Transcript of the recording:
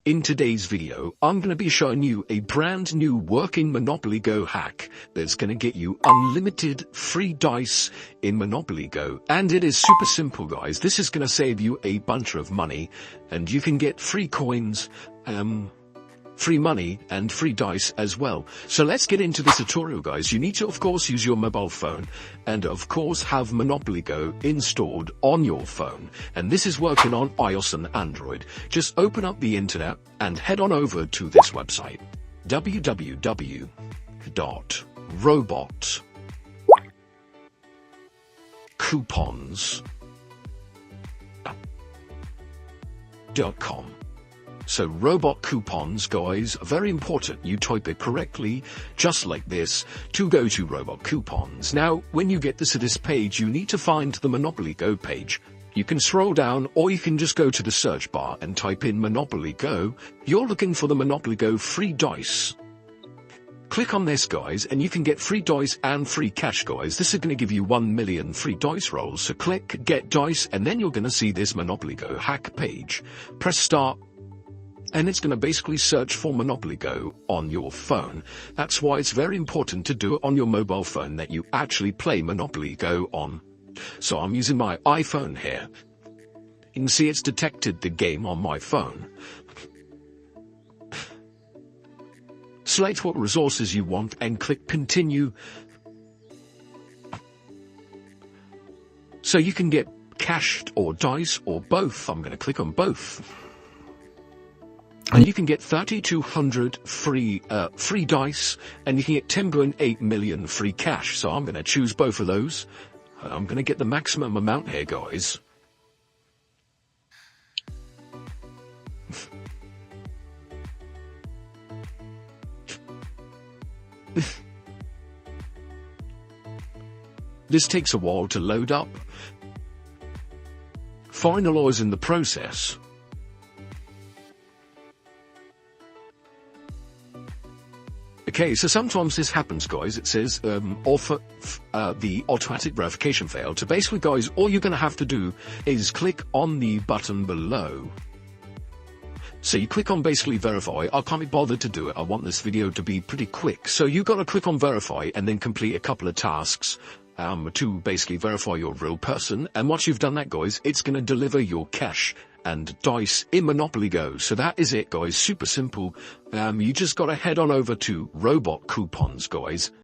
In today's video, I'm going to be showing you a brand new working Monopoly Go hack that's going to get you unlimited free dice in Monopoly Go. And it is super simple, guys. This is going to save you a bunch of money, and you can get free coins, free money and free dice as well. So let's get into the tutorial, guys. You need to, of course, use your mobile phone and, of course, have Monopoly Go installed on your phone. And this is working on iOS and Android. Just open up the internet and head on over to this website, www.robotcoupons.com. So robot coupons, guys, very important. You type it correctly, just like this, to go to robot coupons. Now, when you get to this page, you need to find the Monopoly Go page. You can scroll down, or you can just go to the search bar and type in Monopoly Go. You're looking for the Monopoly Go free dice. Click on this, guys, and you can get free dice and free cash, guys. This is going to give you 1 million free dice rolls. So click Get Dice, and then you're going to see this Monopoly Go hack page. Press Start. And it's going to basically search for Monopoly Go on your phone. That's why it's very important to do it on your mobile phone that you actually play Monopoly Go on. So I'm using my iPhone here. You can see it's detected the game on my phone. Select what resources you want and click Continue. So you can get cash or dice or both. I'm going to click on both. And you can get 3,200 free dice, and you can get 10.8 million free cash. So I'm going to choose both of those. I'm going to get the maximum amount here, guys. This takes a while to load up. Finalize in the process. Okay, so sometimes this happens, guys. It says the automatic verification failed. So basically, guys, all you're going to have to do is click on the button below. So you click on basically verify. I can't be bothered to do it. I want this video to be pretty quick. So you got to click on verify and then complete a couple of tasks to basically verify you're a real person. And once you've done that, guys, it's going to deliver your cash and dice in Monopoly Go. So that is it, guys. Super simple. You just got to head on over to Robot Coupons, guys.